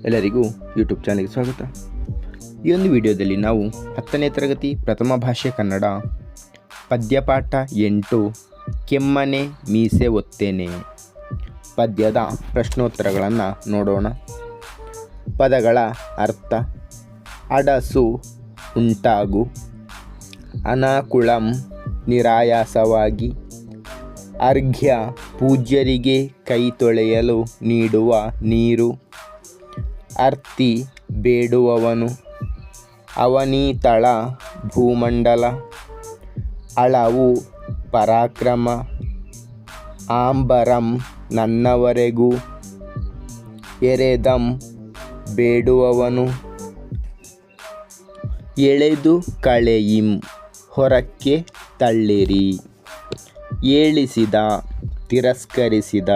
ಎಲ್ಲರಿಗೂ ಯೂಟ್ಯೂಬ್ ಚಾನಲ್ಗೆ ಸ್ವಾಗತ. ಈ ಒಂದು ವಿಡಿಯೋದಲ್ಲಿ ನಾವು 10ನೇ ತರಗತಿ ಪ್ರಥಮ ಭಾಷೆ ಕನ್ನಡ ಪದ್ಯಪಾಠ 8 ಕೆಮ್ಮನೆ ಮೀಸೆ ಒತ್ತೇನೆ ಪದ್ಯದ ಪ್ರಶ್ನೋತ್ತರಗಳನ್ನು ನೋಡೋಣ. ಪದಗಳ ಅರ್ಥ: ಅಡಸು ಉಂಟಾಗು, ಅನಾಕುಳಂ ನಿರಾಯಾಸವಾಗಿ, ಅರ್ಘ್ಯ ಪೂಜ್ಯರಿಗೆ ಕೈ ತೊಳೆಯಲು ನೀಡುವ ನೀರು, ಅರ್ತಿ ಬೇಡುವವನು, ಅವನೀತಳ ಭೂಮಂಡಲ, ಅಳವು ಪರಾಕ್ರಮ, ಆಂಬರಂ ನನ್ನವರೆಗೂ, ಎರೆದಂ ಬೇಡುವವನು, ಎಳೆದು ಕಳೆಯಿಂ ಹೊರಕ್ಕೆ ತಳ್ಳಿರಿ, ಏಳಿಸಿದ ತಿರಸ್ಕರಿಸಿದ,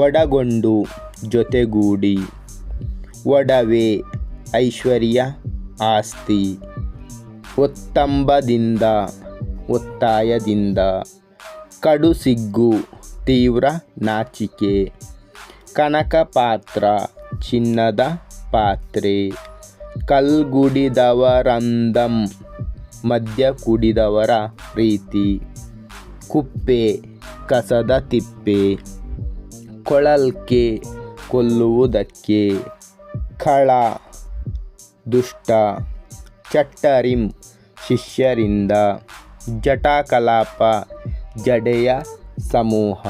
ಒಡಗೊಂಡು ಜೊತೆಗೂಡಿ, ಒಡವೆ ಐಶ್ವರ್ಯ ಆಸ್ತಿ, ಒತ್ತಂಬದಿಂದ ಒತ್ತಾಯದಿಂದ, ಕಡುಸಿಗ್ಗು ತೀವ್ರ ನಾಚಿಕೆ, ಕನಕಪಾತ್ರ ಚಿನ್ನದ ಪಾತ್ರೆ, ಕಲ್ಗುಡಿದವರಂದಂ ಮದ್ಯ ಕುಡಿದವರ ಪ್ರೀತಿ, ಕುಪ್ಪೆ ಕಸದ ತಿಪ್ಪೆ, ಕೊಳಲ್ಕೆ ಕೊಲ್ಲುವುದಕ್ಕೆ, ಖಳ ದುಷ್ಟ, ಚಟ್ಟರಿಂ ಶಿಷ್ಯರಿಂದ, ಜಟಾಕಲಾಪ ಜಡೆಯ ಸಮೂಹ,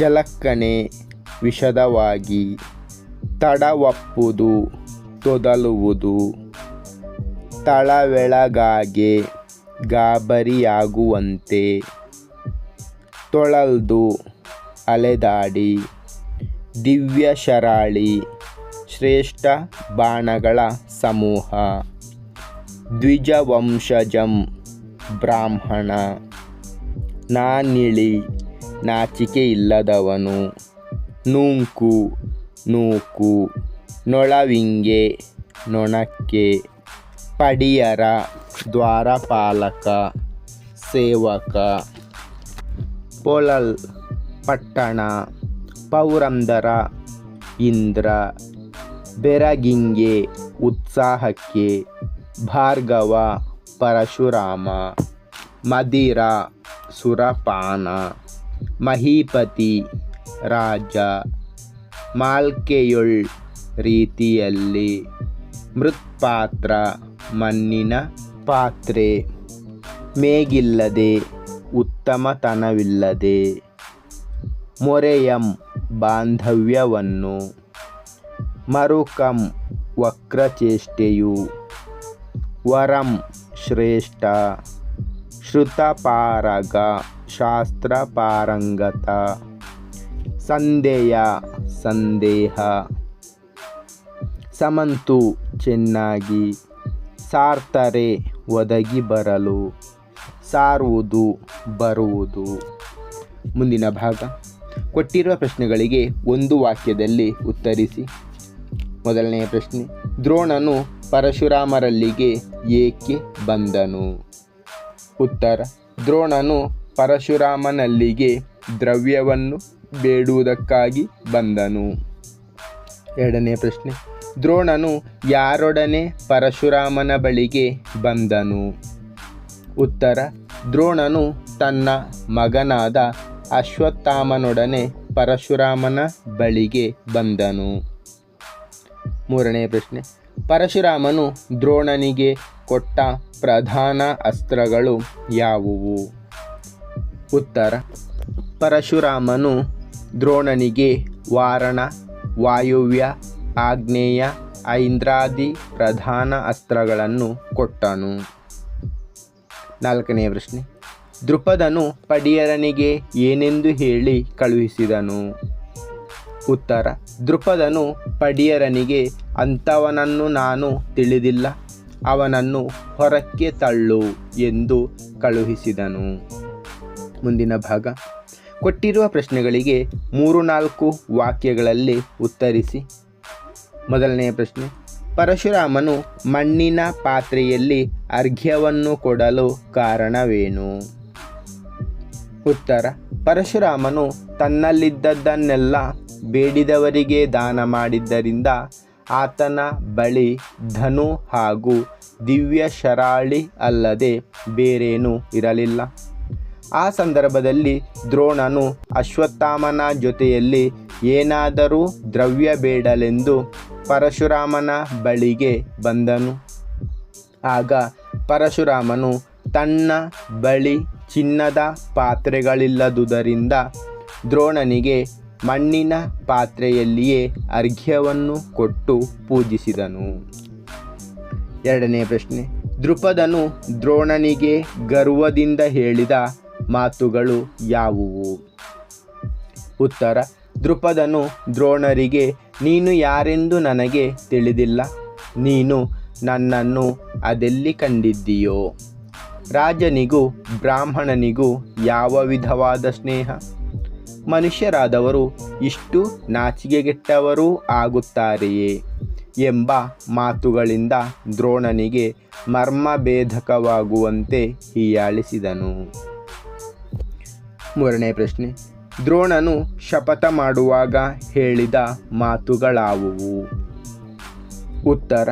ಜಲಕ್ಕಣೆ ವಿಶದವಾಗಿ, ತಡವಪ್ಪುದು ತೊದಲುವುದು, ತಳವೆಳಗಾಗೆ ಗಾಬರಿಯಾಗುವಂತೆ, ತೊಳಲ್ದು ಅಲೆದಾಡಿ, ದಿವ್ಯ ಶರಾಳಿ ಶ್ರೇಷ್ಠ ಬಾಣಗಳ ಸಮೂಹ, ದ್ವಿಜವಂಶಜಂ ಬ್ರಾಹ್ಮಣ, ನಾನಿಳಿ ನಾಚಿಕೆಯಿಲ್ಲದವನು, ನೂಂಕು ನೂಕು, ನೊಳವಿಂಗೆ ನೊಣಕ್ಕೆ, ಪಡಿಯರ ದ್ವಾರಪಾಲಕ ಸೇವಕ, ಪೊಳಲ್ ಪಟ್ಟಣ, ಪೌರಂದರ ಇಂದ್ರ, ಬೆರಗಿಂಗೆ ಉತ್ಸಾಹಕ್ಕೆ, ಭಾರ್ಗವ ಪರಶುರಾಮ, ಮದಿರ ಸುರಪಾನ, ಮಹೀಪತಿ ರಾಜ, ಮಾಲ್ಕೆಯೊಳ್ ರೀತಿಯಲ್ಲಿ, ಮೃತ್ಪಾತ್ರ ಮಣ್ಣಿನ ಪಾತ್ರೆ, ಮೇಗಿಲ್ಲದೆ ಉತ್ತಮತನವಿಲ್ಲದೆ, ಮೊರೆಯಂ ಬಾಂಧವ್ಯವನ್ನು, ಮರುಕಂ ವಕ್ರಚೇಷ್ಟೆಯು, ವರಂ ಶ್ರೇಷ್ಠ, ಶ್ರುತಪಾರಗ ಶಾಸ್ತ್ರಪಾರಂಗತ, ಸಂದೇಯ ಸಂದೇಹ, ಸಮಂತು ಚೆನ್ನಾಗಿ, ಸಾರ್ತರೆ ಒದಗಿ ಬರಲು, ಸಾರುವುದು ಬರುವುದು. ಮುಂದಿನ ಭಾಗ: ಕೊಟ್ಟಿರುವ ಪ್ರಶ್ನೆಗಳಿಗೆ ಒಂದು ವಾಕ್ಯದಲ್ಲಿ ಉತ್ತರಿಸಿ. ಮೊದಲನೆಯ ಪ್ರಶ್ನೆ: ದ್ರೋಣನು ಪರಶುರಾಮರಲ್ಲಿಗೆ ಏಕೆ ಬಂದನು? ಉತ್ತರ: ದ್ರೋಣನು ಪರಶುರಾಮನಲ್ಲಿಗೆ ದ್ರವ್ಯವನ್ನು ಬೇಡುವುದಕ್ಕಾಗಿ ಬಂದನು. ಎರಡನೇ ಪ್ರಶ್ನೆ: ದ್ರೋಣನು ಯಾರೊಡನೆ ಪರಶುರಾಮನ ಬಳಿಗೆ ಬಂದನು? ಉತ್ತರ: ದ್ರೋಣನು ತನ್ನ ಮಗನಾದ ಅಶ್ವತ್ಥಾಮನೊಡನೆ ಪರಶುರಾಮನ ಬಳಿಗೆ ಬಂದನು. ಮೂರನೇ ಪ್ರಶ್ನೆ: ಪರಶುರಾಮನು ದ್ರೋಣನಿಗೆ ಕೊಟ್ಟ ಪ್ರಧಾನ ಅಸ್ತ್ರಗಳು ಯಾವುವು? ಉತ್ತರ: ಪರಶುರಾಮನು ದ್ರೋಣನಿಗೆ ವಾರಣ, ವಾಯುವ್ಯ, ಆಗ್ನೇಯ, ಐಂದ್ರಾದಿ ಪ್ರಧಾನ ಅಸ್ತ್ರಗಳನ್ನು ಕೊಟ್ಟನು. ನಾಲ್ಕನೇ ಪ್ರಶ್ನೆ: ದೃಪದನು ಪಡಿಯರನಿಗೆ ಏನೆಂದು ಹೇಳಿ ಕಳುಹಿಸಿದನು? ಉತ್ತರ: ದೃಪದನು ಪಡಿಯರನಿಗೆ, ಅಂಥವನನ್ನು ನಾನು ತಿಳಿದಿಲ್ಲ, ಅವನನ್ನು ಹೊರಕ್ಕೆ ತಳ್ಳು ಎಂದು ಕಳುಹಿಸಿದನು. ಮುಂದಿನ ಭಾಗ: ಕೊಟ್ಟಿರುವ ಪ್ರಶ್ನೆಗಳಿಗೆ 3-4 ವಾಕ್ಯಗಳಲ್ಲಿ ಉತ್ತರಿಸಿ. ಮೊದಲನೆಯ ಪ್ರಶ್ನೆ: ಪರಶುರಾಮನು ಮಣ್ಣಿನ ಪಾತ್ರೆಯಲ್ಲಿ ಅರ್ಘ್ಯವನ್ನು ಕೊಡಲು ಕಾರಣವೇನು? ಉತ್ತರ: ಪರಶುರಾಮನು ತನ್ನಲ್ಲಿದ್ದದ್ದನ್ನೆಲ್ಲ ಬೇಡಿದವರಿಗೆ ದಾನ ಮಾಡಿದ್ದರಿಂದ ಆತನ ಬಳಿ ಧನು ಹಾಗೂ ದಿವ್ಯ ಶರಾಳಿ ಅಲ್ಲದೆ ಬೇರೇನೂ ಇರಲಿಲ್ಲ. ಆ ಸಂದರ್ಭದಲ್ಲಿ ದ್ರೋಣನು ಅಶ್ವತ್ಥಾಮನ ಜೊತೆಯಲ್ಲಿ ಏನಾದರೂ ದ್ರವ್ಯ ಬೇಡಲೆಂದು ಪರಶುರಾಮನ ಬಳಿಗೆ ಬಂದನು. ಆಗ ಪರಶುರಾಮನು ತನ್ನ ಬಳಿ ಚಿನ್ನದ ಪಾತ್ರೆಗಳಿಲ್ಲದುದರಿಂದ ದ್ರೋಣನಿಗೆ ಮಣ್ಣಿನ ಪಾತ್ರೆಯಲ್ಲಿಯೇ ಅರ್ಘ್ಯವನ್ನು ಕೊಟ್ಟು ಪೂಜಿಸಿದನು. ಎರಡನೇ ಪ್ರಶ್ನೆ, ದ್ರುಪದನು ದ್ರೋಣನಿಗೆ ಗರ್ವದಿಂದ ಹೇಳಿದ ಮಾತುಗಳು ಯಾವುವು? ಉತ್ತರ: ದ್ರುಪದನು ದ್ರೋಣರಿಗೆ, ನೀನು ಯಾರೆಂದು ನನಗೆ ತಿಳಿದಿಲ್ಲ. ನೀನು ನನ್ನನ್ನು ಅದೆಲ್ಲಿ ಕಂಡಿದ್ದೀಯೋ? ರಾಜನಿಗೂ ಬ್ರಾಹ್ಮಣನಿಗೂ ಯಾವ ವಿಧವಾದ ಸ್ನೇಹ? ಮನುಷ್ಯರಾದವರು ಇಷ್ಟು ನಾಚಿಕೆಗೆಟ್ಟವರೂ ಆಗುತ್ತಾರೆಯೇ ಎಂಬ ಮಾತುಗಳಿಂದ ದ್ರೋಣನಿಗೆ ಮರ್ಮಭೇದಕವಾಗುವಂತೆ ಹೀಯಾಳಿಸಿದನು. ಮೂರನೇ ಪ್ರಶ್ನೆ, ದ್ರೋಣನು ಶಪಥ ಮಾಡುವಾಗ ಹೇಳಿದ ಮಾತುಗಳಾವುವು? ಉತ್ತರ: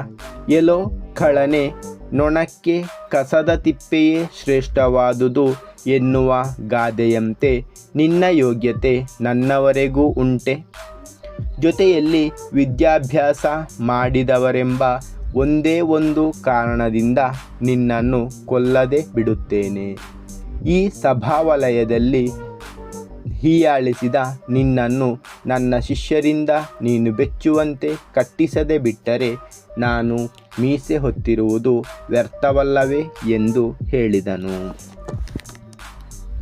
ಎಲೋ ಖಳನೆ, ನೊಣಕ್ಕೆ ಕಸದ ತಿಪ್ಪೆಯೇ ಶ್ರೇಷ್ಠವಾದುದು ಎನ್ನುವ ಗಾದೆಯಂತೆ ನಿನ್ನ ಯೋಗ್ಯತೆ ನನ್ನವರೆಗೂ ಉಂಟೆ. ಜೊತೆಯಲ್ಲಿ ವಿದ್ಯಾಭ್ಯಾಸ ಮಾಡಿದವರೆಂಬ ಒಂದೇ ಒಂದು ಕಾರಣದಿಂದ ನಿನ್ನನ್ನು ಕೊಲ್ಲದೆ ಬಿಡುತ್ತೇನೆ. ಈ ಸಭಾವಲಯದಲ್ಲಿ ಹೀಯಾಳಿಸಿದ ನಿನ್ನನ್ನು ನನ್ನ ಶಿಷ್ಯರಿಂದ ನೀನು ಬೆಚ್ಚುವಂತೆ ಕಟ್ಟಿಸದೆ ಬಿಟ್ಟರೆ ನಾನು ಮೀಸೆ ಹೊತ್ತಿರುವುದು ವ್ಯರ್ಥವಲ್ಲವೇ ಎಂದು ಹೇಳಿದನು.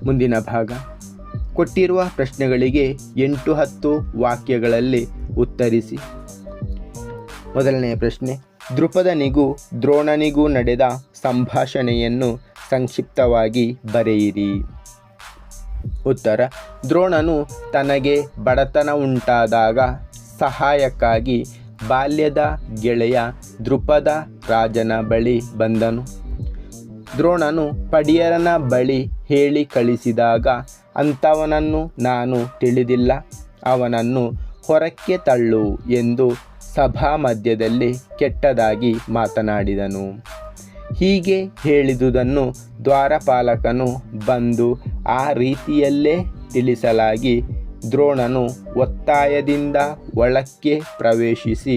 ಮುಂದಿನ ಭಾಗ. ಕೊಟ್ಟಿರುವ ಪ್ರಶ್ನೆಗಳಿಗೆ 8-10 ವಾಕ್ಯಗಳಲ್ಲಿ ಉತ್ತರಿಸಿ. ಮೊದಲನೆಯ ಪ್ರಶ್ನೆ, ದ್ರುಪದನಿಗೂ ದ್ರೋಣನಿಗೂ ನಡೆದ ಸಂಭಾಷಣೆಯನ್ನು ಸಂಕ್ಷಿಪ್ತವಾಗಿ ಬರೆಯಿರಿ. ಉತ್ತರ: ದ್ರೋಣನು ತನಗೆ ಬಡತನ ಉಂಟಾದಾಗ ಸಹಾಯಕ್ಕಾಗಿ ಬಾಲ್ಯದ ಗೆಳೆಯ ದ್ರುಪದ ರಾಜನ ಬಳಿ ಬಂದನು. ದ್ರೋಣನು ಪಡಿಯರನ ಬಳಿ ಹೇಳಿ ಕಳಿಸಿದಾಗ ಅಂಥವನನ್ನು ನಾನು ತಿಳಿದಿಲ್ಲ, ಅವನನ್ನು ಹೊರಕ್ಕೆ ತಳ್ಳು ಎಂದು ಸಭಾ ಮಧ್ಯದಲ್ಲಿ ಕೆಟ್ಟದಾಗಿ ಮಾತನಾಡಿದನು. ಹೀಗೆ ಹೇಳಿದುದನ್ನು ದ್ವಾರಪಾಲಕನು ಬಂದು ಆ ರೀತಿಯಲ್ಲೇ ತಿಳಿಸಲಾಗಿ ದ್ರೋಣನು ಒತ್ತಾಯದಿಂದ ಒಳಕ್ಕೆ ಪ್ರವೇಶಿಸಿ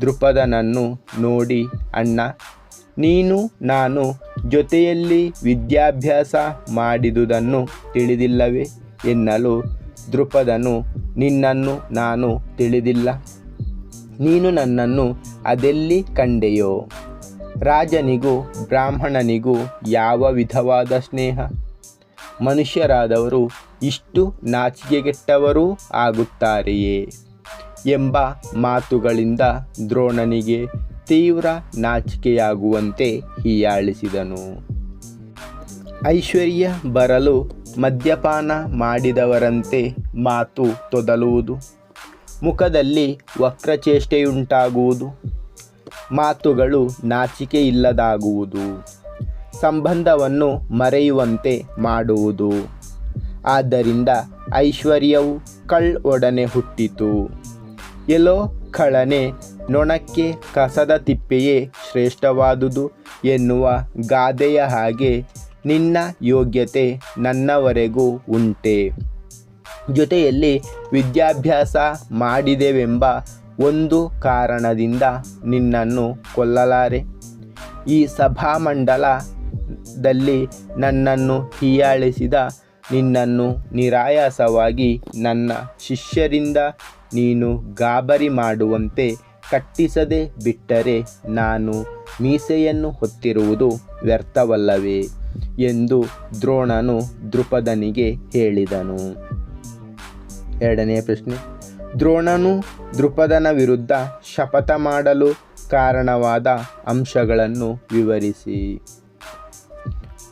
ದ್ರುಪದನನ್ನು ನೋಡಿ, ಅಣ್ಣ, ನೀನು ನಾನು ಜೊತೆಯಲ್ಲಿ ವಿದ್ಯಾಭ್ಯಾಸ ಮಾಡಿದುದನ್ನು ತಿಳಿದಿಲ್ಲವೇ ಎನ್ನಲು ದ್ರುಪದನು, ನಿನ್ನನ್ನು ನಾನು ತಿಳಿದಿಲ್ಲ. ನೀನು ನನ್ನನ್ನು ಅದೆಲ್ಲಿ ಕಂಡೆಯೋ? ರಾಜನಿಗೂ ಬ್ರಾಹ್ಮಣನಿಗೂ ಯಾವ ವಿಧವಾದ ಸ್ನೇಹ? ಮನುಷ್ಯರಾದವರು ಇಷ್ಟು ನಾಚಿಕೆಗೆಟ್ಟವರೂ ಆಗುತ್ತಾರೆಯೇ ಎಂಬ ಮಾತುಗಳಿಂದ ದ್ರೋಣನಿಗೆ ತೀವ್ರ ನಾಚಿಕೆಯಾಗುವಂತೆ ಹೀಯಾಳಿಸಿದನು. ಐಶ್ವರ್ಯ ಬರಲು ಮದ್ಯಪಾನ ಮಾಡಿದವರಂತೆ ಮಾತು ತೊದಲುವುದು, ಮುಖದಲ್ಲಿ ವಕ್ರಚೇಷ್ಟೆಯುಂಟಾಗುವುದು, ಮಾತುಗಳು ನಾಚಿಕೆಯಿಲ್ಲದಾಗುವುದು, ಸಂಬಂಧವನ್ನು ಮರೆಯುವಂತೆ ಮಾಡುವುದು. ಆದ್ದರಿಂದ ಐಶ್ವರ್ಯವು ಒಡನೆ ಹುಟ್ಟಿತು. ಎಲ್ಲೋ ಖಳನೆ, ನೊಣಕ್ಕೆ ಕಸದ ತಿಪ್ಪೆಯೇ ಶ್ರೇಷ್ಠವಾದುದು ಎನ್ನುವ ಗಾದೆಯ ಹಾಗೆ ನಿನ್ನ ಯೋಗ್ಯತೆ ನನ್ನವರೆಗೂ ಉಂಟೆ. ಜೊತೆಯಲ್ಲಿ ವಿದ್ಯಾಭ್ಯಾಸ ಮಾಡಿದೆವೆಂಬ ಒಂದು ಕಾರಣದಿಂದ ನಿನ್ನನ್ನು ಕೊಲ್ಲಲಾರೆ. ಈ ಸಭಾಮಂಡಲದಲ್ಲಿ ನನ್ನನ್ನು ಹೀಯಾಳಿಸಿದ ನಿನ್ನನ್ನು ನಿರಾಯಾಸವಾಗಿ ನನ್ನ ಶಿಷ್ಯರಿಂದ ನೀನು ಗಾಬರಿ ಮಾಡುವಂತೆ ಕಟ್ಟಿಸದೆ ಬಿಟ್ಟರೆ ನಾನು ಮೀಸೆಯನ್ನು ಹೊತ್ತಿರುವುದು ವ್ಯರ್ಥವಲ್ಲವೇ ಎಂದು ದ್ರೋಣನು ದ್ರುಪದನಿಗೆ ಹೇಳಿದನು. ಎರಡನೆಯ ಪ್ರಶ್ನೆ, ದ್ರೋಣನು ದ್ರುಪದನ ವಿರುದ್ಧ ಶಪಥ ಮಾಡಲು ಕಾರಣವಾದ ಅಂಶಗಳನ್ನು ವಿವರಿಸಿ.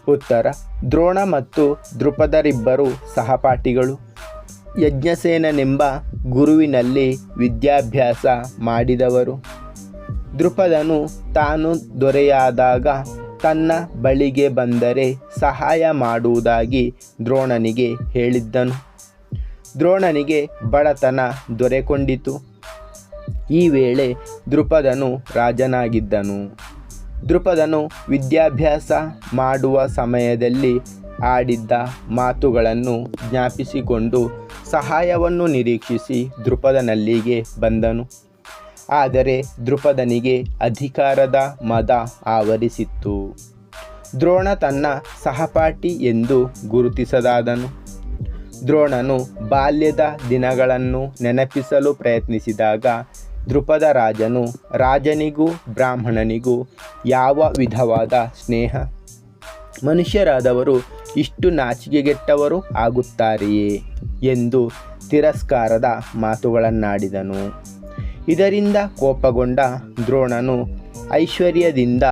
ಉತ್ತರ: ದ್ರೋಣ ಮತ್ತು ದ್ರುಪದರಿಬ್ಬರು ಸಹಪಾಠಿಗಳು. ಯಜ್ಞಸೇನನೆಂಬ ಗುರುವಿನಲ್ಲಿ ವಿದ್ಯಾಭ್ಯಾಸ ಮಾಡಿದವರು. ದ್ರುಪದನು ತಾನು ದೊರೆಯಾದಾಗ ತನ್ನ ಬಳಿಗೆ ಬಂದರೆ ಸಹಾಯ ಮಾಡುವುದಾಗಿ ದ್ರೋಣನಿಗೆ ಹೇಳಿದ್ದನು. ದ್ರೋಣನಿಗೆ ಬಡತನ ದೊರೆಕೊಂಡಿತು. ಈ ವೇಳೆ ದ್ರುಪದನು ರಾಜನಾಗಿದ್ದನು. ದ್ರುಪದನು ವಿದ್ಯಾಭ್ಯಾಸ ಮಾಡುವ ಸಮಯದಲ್ಲಿ ಆಡಿದ್ದ ಮಾತುಗಳನ್ನು ಜ್ಞಾಪಿಸಿಕೊಂಡು ಸಹಾಯವನ್ನು ನಿರೀಕ್ಷಿಸಿ ದ್ರುಪದನಲ್ಲಿಗೆ ಬಂದನು. ಆದರೆ ದ್ರುಪದನಿಗೆ ಅಧಿಕಾರದ ಮದ ಆವರಿಸಿತ್ತು. ದ್ರೋಣ ತನ್ನ ಸಹಪಾಠಿ ಎಂದು ಗುರುತಿಸದಾದನು. ದ್ರೋಣನು ಬಾಲ್ಯದ ದಿನಗಳನ್ನು ನೆನಪಿಸಲು ಪ್ರಯತ್ನಿಸಿದಾಗ ದ್ರುಪದ ರಾಜನು ರಾಜನಿಗೂ ಬ್ರಾಹ್ಮಣನಿಗೂ ಯಾವ ವಿಧವಾದ ಸ್ನೇಹ? ಮನುಷ್ಯರಾದವರು ಇಷ್ಟು ನಾಚಿಕೆಗೆಟ್ಟವರು ಆಗುತ್ತಾರೆಯೇ ಎಂದು ತಿರಸ್ಕಾರದ ಮಾತುಗಳನ್ನಾಡಿದನು. ಇದರಿಂದ ಕೋಪಗೊಂಡ ದ್ರೋಣನು ಐಶ್ವರ್ಯದಿಂದ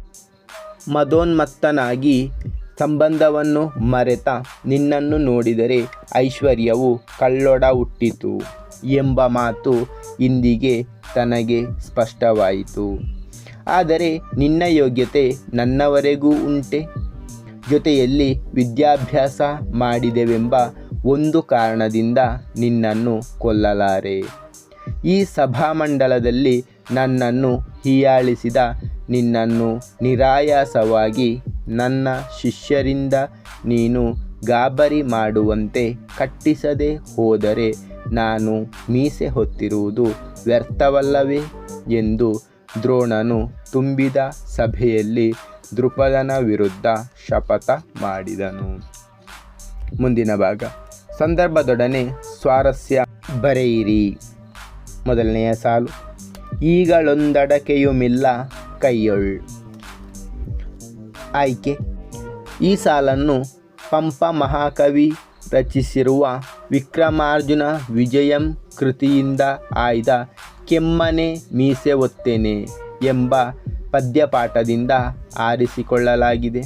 ಮದೋನ್ಮತ್ತನಾಗಿ ಸಂಬಂಧವನ್ನು ಮರೆತ ನಿನ್ನನ್ನು ನೋಡಿದರೆ ಐಶ್ವರ್ಯವು ಕಳ್ಳೊಡ ಹುಟ್ಟಿತು ಎಂಬ ಮಾತು ಇಂದಿಗೆ ತನಗೆ ಸ್ಪಷ್ಟವಾಯಿತು. ಆದರೆ ನಿನ್ನ ಯೋಗ್ಯತೆ ನನ್ನವರೆಗೂ ಉಂಟೆ? ಜೊತೆಯಲ್ಲಿ ವಿದ್ಯಾಭ್ಯಾಸ ಮಾಡಿದೆವೆಂಬ ಒಂದು ಕಾರಣದಿಂದ ನಿನ್ನನ್ನು ಕೊಲ್ಲಲಾರೆ. ಈ ಸಭಾಮಂಡಲದಲ್ಲಿ ನನ್ನನ್ನು ಹೀಯಾಳಿಸಿದ ನಿನ್ನನ್ನು ನಿರಾಯಾಸವಾಗಿ ನನ್ನ ಶಿಷ್ಯರಿಂದ ನೀನು ಗಾಬರಿ ಮಾಡುವಂತೆ ಕಟ್ಟಿಸದೆ ಹೋದರೆ ನಾನು ಮೀಸೆ ಹೊತ್ತಿರುವುದು ವ್ಯರ್ಥವಲ್ಲವೇ ಎಂದು ದ್ರೋಣನು ತುಂಬಿದ ಸಭೆಯಲ್ಲಿ ದ್ರುಪದನ ವಿರುದ್ಧ ಶಪಥ ಮಾಡಿದನು. ಮುಂದಿನ ಭಾಗ. ಸಂದರ್ಭದೊಡನೆ ಸ್ವಾರಸ್ಯ ಬರೆಯಿರಿ. ಮೊದಲನೆಯ ಸಾಲು. ಈಗಳೊಂದಡಕೆಯುಮಿಲ್ಲ ಕೈಯೊಳ್. ಆಯ್ಕೆ. ಈ ಸಾಲನ್ನು ಪಂಪ ಮಹಾಕವಿ ರಚಿಸಿರುವ ವಿಕ್ರಮಾರ್ಜುನ ವಿಜಯಂ ಕೃತಿಯಿಂದ ಆಯ್ದ ಕೆಮ್ಮನೆ ಮೀಸೆ ಒತ್ತೆನೆ ಎಂಬ ಪದ್ಯಪಾಠದಿಂದ ಆರಿಸಿಕೊಳ್ಳಲಾಗಿದೆ.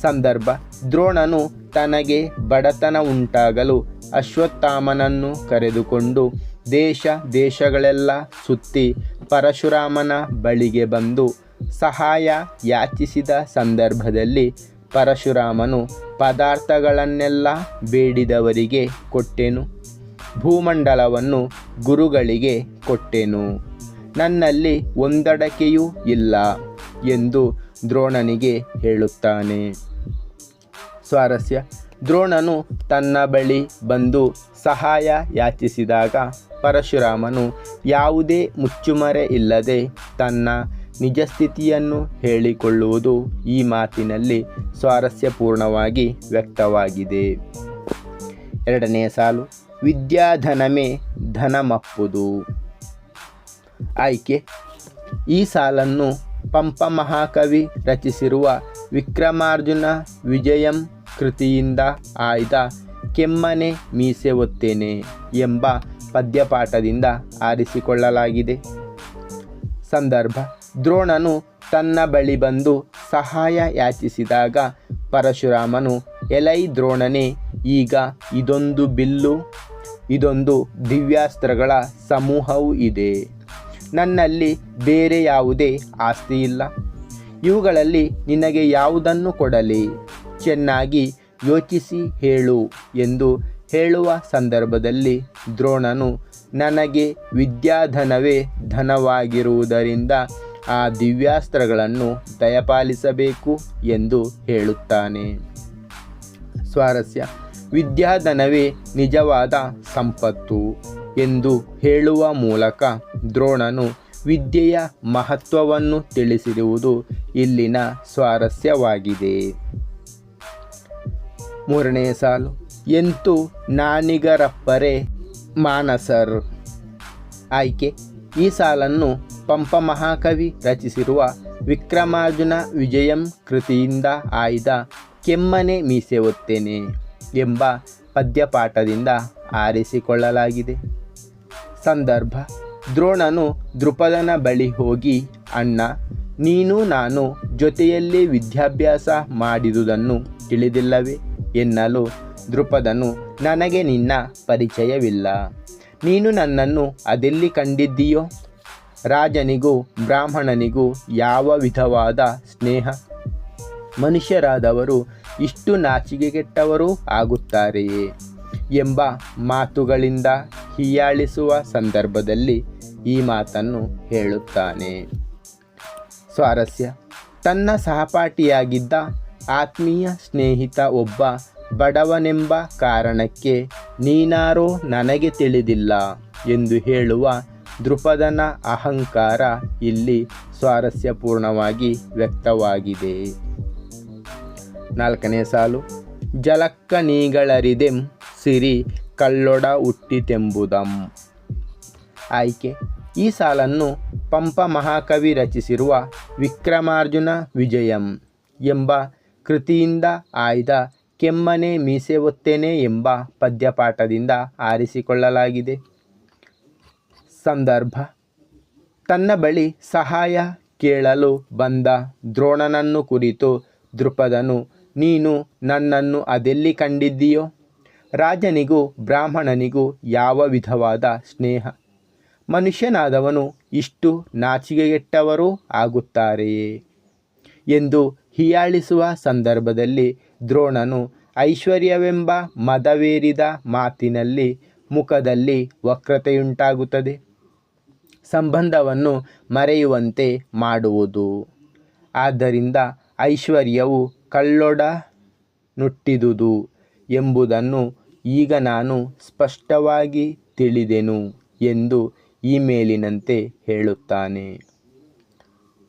ಸಂದರ್ಭ. ದ್ರೋಣನು ತನಗೆ ಬಡತನ ಉಂಟಾಗಲು ಅಶ್ವತ್ಥಾಮನನ್ನು ಕರೆದುಕೊಂಡು ದೇಶಗಳೆಲ್ಲ ಸುತ್ತಿ ಪರಶುರಾಮನ ಬಳಿಗೆ ಬಂದು ಸಹಾಯ ಯಾಚಿಸಿದ ಸಂದರ್ಭದಲ್ಲಿ ಪರಶುರಾಮನು ಪದಾರ್ಥಗಳನ್ನೆಲ್ಲ ಬೇಡಿದವರಿಗೆ ಕೊಟ್ಟೆನು, ಭೂಮಂಡಲವನ್ನು ಗುರುಗಳಿಗೆ ಕೊಟ್ಟೆನು, ನನ್ನಲ್ಲಿ ಒಂದಡಕೆಯೂ ಇಲ್ಲ ಎಂದು ದ್ರೋಣನಿಗೆ ಹೇಳುತ್ತಾನೆ. ಸ್ವಾರಸ್ಯ. ದ್ರೋಣನು ತನ್ನ ಬಳಿ ಬಂದು ಸಹಾಯ ಯಾಚಿಸಿದಾಗ ಪರಶುರಾಮನು ಯಾವುದೇ ಮುಚ್ಚುಮರೆ ಇಲ್ಲದೆ ತನ್ನ ನಿಜಸ್ಥಿತಿಯನ್ನು ಹೇಳಿಕೊಳ್ಳುವುದು ಈ ಮಾತಿನಲ್ಲಿ ಸ್ವಾರಸ್ಯಪೂರ್ಣವಾಗಿ ವ್ಯಕ್ತವಾಗಿದೆ. ಎರಡನೆಯ ಸಾಲು. ವಿದ್ಯಾಧನಮೇ ಧನಮಪ್ಪುದು. ಆಯ್ಕೆ. ಈ ಸಾಲನ್ನು ಪಂಪ ಮಹಾಕವಿ ರಚಿಸಿರುವ ವಿಕ್ರಮಾರ್ಜುನ ವಿಜಯಂ ಕೃತಿಯಿಂದ ಆಯ್ದ ಕೆಮ್ಮನೆ ಮೀಸೆ ಒತ್ತೇನೆ ಎಂಬ ಪದ್ಯಪಾಠದಿಂದ ಆರಿಸಿಕೊಳ್ಳಲಾಗಿದೆ. ಸಂದರ್ಭ. ದ್ರೋಣನು ತನ್ನ ಬಳಿ ಬಂದು ಸಹಾಯ ಯಾಚಿಸಿದಾಗ ಪರಶುರಾಮನು, ಎಲೈ ದ್ರೋಣನೇ, ಈಗ ಇದೊಂದು ಬಿಲ್ಲು, ಇದೊಂದು ದಿವ್ಯಾಸ್ತ್ರಗಳ ಸಮೂಹವೂ ಇದೆ. ನನ್ನಲ್ಲಿ ಬೇರೆ ಯಾವುದೇ ಆಸ್ತಿ ಇಲ್ಲ. ಇವುಗಳಲ್ಲಿ ನಿನಗೆ ಯಾವುದನ್ನು ಕೊಡಲಿ? ಚೆನ್ನಾಗಿ ಯೋಚಿಸಿ ಹೇಳು ಎಂದು ಹೇಳುವ ಸಂದರ್ಭದಲ್ಲಿ ದ್ರೋಣನು, ನನಗೆ ವಿದ್ಯಾಧನವೇ ಧನವಾಗಿರುವುದರಿಂದ ಆ ದಿವ್ಯಾಸ್ತ್ರಗಳನ್ನು ದಯಪಾಲಿಸಬೇಕು ಎಂದು ಹೇಳುತ್ತಾನೆ. ಸ್ವಾರಸ್ಯ. ವಿದ್ಯಾಧನವೇ ನಿಜವಾದ ಸಂಪತ್ತು ಎಂದು ಹೇಳುವ ಮೂಲಕ ದ್ರೋಣನು ವಿದ್ಯೆಯ ಮಹತ್ವವನ್ನು ತಿಳಿಸಿರುವುದು ಇಲ್ಲಿನ ಸ್ವಾರಸ್ಯವಾಗಿದೆ. ಮೂರನೆಯ ಸಾಲು. ಎಂತು ನಾನಿಗರಪ್ಪರೆ ಮಾನಸರ್. ಆಯ್ಕೆ. ಈ ಸಾಲನ್ನು ಪಂಪ ಮಹಾಕವಿ ರಚಿಸಿರುವ ವಿಕ್ರಮಾರ್ಜುನ ವಿಜಯಂ ಕೃತಿಯಿಂದ ಆಯ್ದ ಕೆಮ್ಮನೆ ಮೀಸೆ ಒತ್ತೇನೆ ಎಂಬ ಪದ್ಯಪಾಠದಿಂದ ಆರಿಸಿಕೊಳ್ಳಲಾಗಿದೆ. ಸಂದರ್ಭ. ದ್ರೋಣನು ದ್ರುಪದನ ಬಳಿ ಹೋಗಿ, ಅಣ್ಣ, ನೀನು ನಾನು ಜೊತೆಯಲ್ಲಿ ವಿದ್ಯಾಭ್ಯಾಸ ಮಾಡಿದುದನ್ನು ತಿಳಿದಿಲ್ಲವೇ ಎನ್ನಲು ದ್ರುಪದನು, ನನಗೆ ನಿನ್ನ ಪರಿಚಯವಿಲ್ಲ. ನೀನು ನನ್ನನ್ನು ಅದೆಲ್ಲಿ ಕಂಡಿದ್ದೀಯೋ? ರಾಜನಿಗೂ ಬ್ರಾಹ್ಮಣನಿಗೂ ಯಾವ ವಿಧವಾದ ಸ್ನೇಹ? ಮನುಷ್ಯರಾದವರು ಇಷ್ಟು ನಾಚಿಕೆಗೆಟ್ಟವರೂ ಆಗುತ್ತಾರೆಯೇ ಎಂಬ ಮಾತುಗಳಿಂದ ಹೀಯಾಳಿಸುವ ಸಂದರ್ಭದಲ್ಲಿ ಈ ಮಾತನ್ನು ಹೇಳುತ್ತಾನೆ. ಸ್ವಾರಸ್ಯ: ತನ್ನ ಸಹಪಾಠಿಯಾಗಿದ್ದ ಆತ್ಮೀಯ ಸ್ನೇಹಿತ ಒಬ್ಬ ಬಡವನೆಂಬ ಕಾರಣಕ್ಕೆ ನೀನಾರೋ ನನಗೆ ತಿಳಿದಿಲ್ಲ ಎಂದು ಹೇಳುವ ದೃಪದನ ಅಹಂಕಾರ ಇಲ್ಲಿ ಸ್ವಾರಸ್ಯಪೂರ್ಣವಾಗಿ ವ್ಯಕ್ತವಾಗಿದೆ. 4ನೇ ಸಾಲು. ಜಲಕ್ಕ ನೀಗಳರಿದೆಂ ಸಿರಿ ಕಲ್ಲೊಡ ಹುಟ್ಟಿತೆಂಬುದಂ. ಆಯ್ಕೆ: ಈ ಸಾಲನ್ನು ಪಂಪ ಮಹಾಕವಿ ರಚಿಸಿರುವ ವಿಕ್ರಮಾರ್ಜುನ ವಿಜಯಂ ಎಂಬ ಕೃತಿಯಿಂದ ಆಯ್ದ ಕೆಮ್ಮನೆ ಮೀಸೆ ಒತ್ತೆನೆ ಎಂಬ ಪದ್ಯಪಾಠದಿಂದ ಆರಿಸಿಕೊಳ್ಳಲಾಗಿದೆ. ಸಂದರ್ಭ: ತನ್ನ ಬಳಿ ಸಹಾಯ ಕೇಳಲು ಬಂದ ದ್ರೋಣನನ್ನು ಕುರಿತು ದೃಪದನು, ನೀನು ನನ್ನನ್ನು ಅದೆಲ್ಲಿ ಕಂಡಿದ್ದೀಯೋ? ರಾಜನಿಗೂ ಬ್ರಾಹ್ಮಣನಿಗೂ ಯಾವ ವಿಧವಾದ ಸ್ನೇಹ? ಮನುಷ್ಯನಾದವನು ಇಷ್ಟು ನಾಚಿಕೆಗೆಟ್ಟವರೂ ಆಗುತ್ತಾರೆಯೇ ಎಂದು ಹೀಯಾಳಿಸುವ ಸಂದರ್ಭದಲ್ಲಿ ದ್ರೋಣನು ಐಶ್ವರ್ಯವೆಂಬ ಮದವೇರಿದ ಮಾತಿನಲ್ಲಿ ಮುಖದಲ್ಲಿ ವಕ್ರತೆಯುಂಟಾಗುತ್ತದೆ. ಸಂಬಂಧವನ್ನು ಮರೆಯುವಂತೆ ಮಾಡುವುದು. ಆದ್ದರಿಂದ ಐಶ್ವರ್ಯವು ಕಲ್ಲೊಡ ನುಟ್ಟಿದುದು ಎಂಬುದನ್ನು ಈಗ ನಾನು ಸ್ಪಷ್ಟವಾಗಿ ತಿಳಿದೆನು ಎಂದು ಈ ಮೇಲಿನಂತೆ ಹೇಳುತ್ತಾನೆ.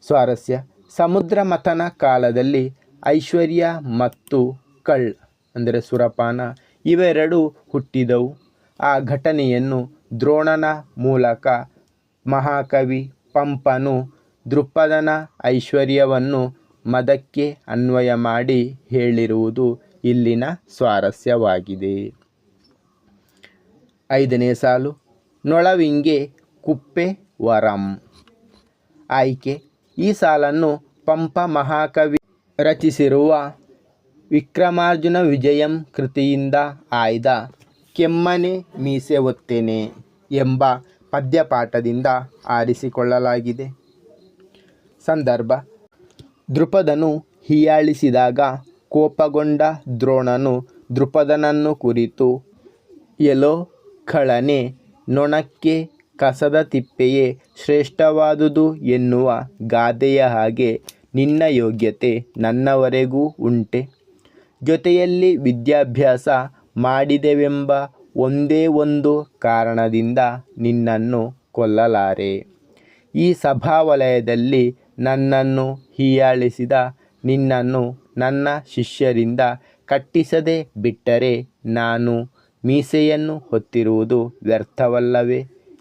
ಸ್ವಾರಸ್ಯ: ಸಮುದ್ರ ಮಥನ ಕಾಲದಲ್ಲಿ ಐಶ್ವರ್ಯ ಮತ್ತು ಕಳ್ ಅಂದರೆ ಸುರಪಾನ ಇವೆರಡೂ ಹುಟ್ಟಿದವು. ಆ ಘಟನೆಯನ್ನು ದ್ರೋಣನ ಮೂಲಕ ಮಹಾಕವಿ ಪಂಪನು ದೃಪದನ ಐಶ್ವರ್ಯವನ್ನು ಮದಕ್ಕೆ ಅನ್ವಯ ಮಾಡಿ ಹೇಳಿರುವುದು ಇಲ್ಲಿನ ಸ್ವಾರಸ್ಯವಾಗಿದೆ. 5ನೇ ಸಾಲು. ನೊಳವಿಂಗೆ ಕುಪ್ಪೆ ವರಂ. ಆಯ್ಕೆ: ಈ ಸಾಲನ್ನು ಪಂಪ ಮಹಾಕವಿ ರಚಿಸಿರುವ ವಿಕ್ರಮಾರ್ಜುನ ವಿಜಯಂ ಕೃತಿಯಿಂದ ಆಯ್ದ ಕೆಮ್ಮನೆ ಮೀಸೆ ಒತ್ತೆನೆ ಎಂಬ ಪದ್ಯಪಾಠದಿಂದ ಆರಿಸಿಕೊಳ್ಳಲಾಗಿದೆ. ಸಂದರ್ಭ: ದೃಪದನು ಹೀಯಾಳಿಸಿದಾಗ ಕೋಪಗೊಂಡ ದ್ರೋಣನು ದೃಪದನನ್ನು ಕುರಿತು, ಎಲೋ ಖಳನೆ, ನೊಣಕ್ಕೆ ಕಸದ ತಿಪ್ಪೆಯೇ ಶ್ರೇಷ್ಠವಾದುದು ಎನ್ನುವ ಗಾದೆಯ ಹಾಗೆ ನಿನ್ನ ಯೋಗ್ಯತೆ ನನ್ನವರೆಗೂ ಉಂಟೆ? ಜೊತೆಯಲ್ಲಿ ವಿದ್ಯಾಭ್ಯಾಸ ಮಾಡಿದೆವೆಂಬ ಒಂದೇ ಒಂದು ಕಾರಣದಿಂದ ನಿನ್ನನ್ನು ಕೊಲ್ಲಲಾರೆ. ಈ ಸಭಾವಲಯದಲ್ಲಿ ನನ್ನನ್ನು ಹೀಯಾಳಿಸಿದ ನಿನ್ನನ್ನು ನನ್ನ ಶಿಷ್ಯರಿಂದ ಕಟ್ಟಿಸದೆ ಬಿಟ್ಟರೆ ನಾನು ಮೀಸೆಯನ್ನು ಹೊತ್ತಿರುವುದು ವ್ಯರ್ಥವಲ್ಲವೇ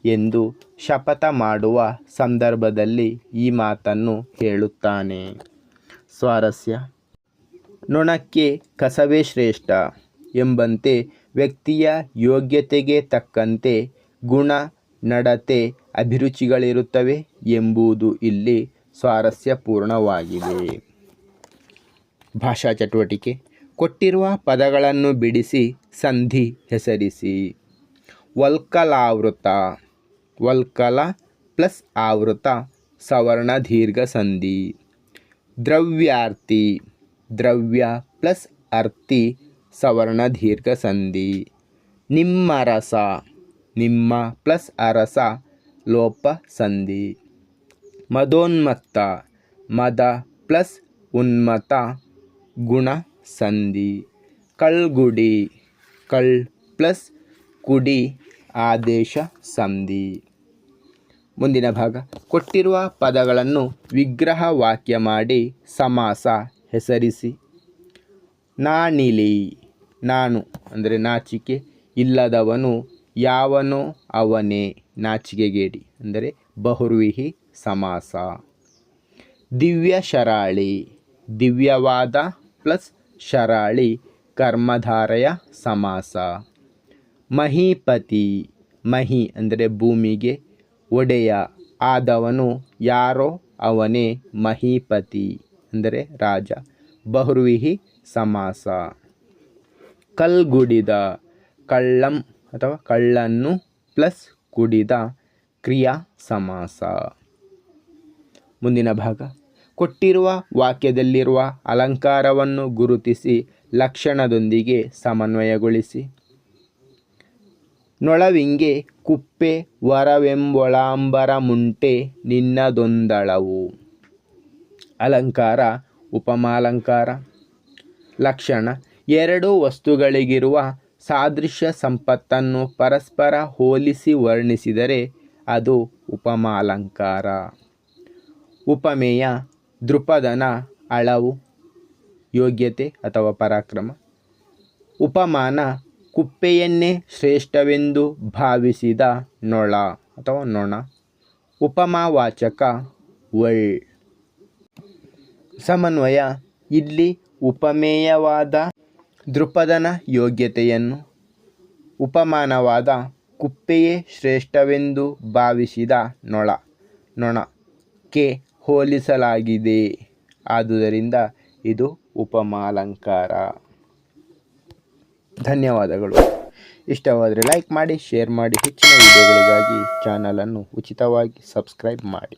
ಎಂದು ಶಪಥ ಮಾಡುವ ಸಂದರ್ಭದಲ್ಲಿ ಈ ಮಾತನ್ನು ಹೇಳುತ್ತಾನೆ. ಸ್ವಾರಸ್ಯ: ನೊಣಕ್ಕೆ ಕಸವೇ ಶ್ರೇಷ್ಠ ಎಂಬಂತೆ ವ್ಯಕ್ತಿಯ ಯೋಗ್ಯತೆಗೆ ತಕ್ಕಂತೆ ಗುಣ, ನಡತೆ, ಅಭಿರುಚಿಗಳಿರುತ್ತವೆ ಎಂಬುದು ಇಲ್ಲಿ ಸ್ವಾರಸ್ಯಪೂರ್ಣವಾಗಿದೆ. ಭಾಷಾ ಚಟುವಟಿಕೆ. ಕೊಟ್ಟಿರುವ ಪದಗಳನ್ನು ಬಿಡಿಸಿ ಸಂಧಿ ಹೆಸರಿಸಿ. ವಲ್ಕಲಾವೃತ. ವಲ್ಕಲ ಪ್ಲಸ್ ಆವೃತ ಸವರ್ಣ ದೀರ್ಘ ಸಂಧಿ. ದ್ರವ್ಯಾರ್ಥಿ. ದ್ರವ್ಯ ಪ್ಲಸ್ ಅರ್ಥಿ ಸವರ್ಣ ದೀರ್ಘ ಸಂಧಿ. ನಿಮ್ಮರಸ. ನಿಮ್ಮ ಪ್ಲಸ್ ಅರಸ ಲೋಪ ಸಂಧಿ. ಮದೋನ್ಮತ್ತ. ಮದ ಪ್ಲಸ್ ಉನ್ಮತ ಗುಣ ಸಂಧಿ. ಕಳ್ಗುಡಿ. ಕಳ್ ಪ್ಲಸ್ ಕುಡಿ ಆದೇಶ ಸಂಧಿ. ಮುಂದಿನ ಭಾಗ. ಕೊಟ್ಟಿರುವ ಪದಗಳನ್ನು ವಿಗ್ರಹ ವಾಕ್ಯ ಮಾಡಿ ಸಮಾಸ ಹೆಸರಿಸಿ. ನಾಣಿಲಿ. ನಾನು ಅಂದರೆ ನಾಚಿಕೆ ಇಲ್ಲದವನು, ಯಾವನೋ ಅವನೇ ನಾಚಿಕೆಗೇಡಿ ಅಂದರೆ ಬಹುರ್ವಿಹಿ ಸಮಾಸ. ದಿವ್ಯ ಶರಾಳಿ. ದಿವ್ಯವಾದ ಪ್ಲಸ್ ಶರಾಳಿ ಕರ್ಮಧಾರಯ ಸಮಾಸ. ಮಹೀಪತಿ. ಮಹಿ ಅಂದರೆ ಭೂಮಿಗೆ ಒಡೆಯ ಆದವನು, ಯಾರೋ ಅವನೇ ಮಹೀಪತಿ ಅಂದರೆ ರಾಜ ಬಹುರ್ವಿಹಿ ಸಮಾಸ. ಕಲ್ಗುಡಿದ. ಕಳ್ಳಂ ಅಥವಾ ಕಳ್ಳನ್ನು ಪ್ಲಸ್ ಕುಡಿದ ಕ್ರಿಯಾ ಸಮಾಸ. ಮುಂದಿನ ಭಾಗ. ಕೊಟ್ಟಿರುವ ವಾಕ್ಯದಲ್ಲಿರುವ ಅಲಂಕಾರವನ್ನು ಗುರುತಿಸಿ ಲಕ್ಷಣದೊಂದಿಗೆ ಸಮನ್ವಯಗೊಳಿಸಿ. ನೊಳವಿಂಗೆ ಕುಪ್ಪೆ ವರವೆಂಬೊಳಾಂಬರ ಮುಂಟೆ ನಿನ್ನದೊಂದಳವು. ಅಲಂಕಾರ ಉಪಮಾಲಂಕಾರ. ಲಕ್ಷಣ ಎರಡು ವಸ್ತುಗಳಿಗಿರುವ ಸಾದೃಶ್ಯ ಸಂಪತ್ತನ್ನು ಪರಸ್ಪರ ಹೋಲಿಸಿ ವರ್ಣಿಸಿದರೆ ಅದು ಉಪಮಾಲಂಕಾರ. ಉಪಮೇಯ ದೃಪದನ ಅಳವು, ಯೋಗ್ಯತೆ ಅಥವಾ ಪರಾಕ್ರಮ. ಉಪಮಾನ ಕುಪ್ಪೆಯನ್ನೇ ಶ್ರೇಷ್ಠವೆಂದು ಭಾವಿಸಿದ ನೊಳ ಅಥವಾ ನೊಣ. ಉಪಮಾವಾಚಕ ಒಳ್. ಸಮನ್ವಯ ಇಲ್ಲಿ ಉಪಮೇಯವಾದ ದೃಪದನ ಯೋಗ್ಯತೆಯನ್ನು ಉಪಮಾನವಾದ ಕುಪ್ಪೆಯೇ ಶ್ರೇಷ್ಠವೆಂದು ಭಾವಿಸಿದ ನೊಣಕ್ಕೆ ಹೋಲಿಸಲಾಗಿದೆ. ಆದುದರಿಂದ ಇದು ಉಪಮಾಲಂಕಾರ. ಧನ್ಯವಾದಗಳು. ಇಷ್ಟವಾದರೆ ಲೈಕ್ ಮಾಡಿ, ಶೇರ್ ಮಾಡಿ. ಹೆಚ್ಚಿನ ವಿಡಿಯೋಗಳಿಗಾಗಿ ಚಾನಲನ್ನು ಉಚಿತವಾಗಿ ಸಬ್ಸ್ಕ್ರೈಬ್ ಮಾಡಿ.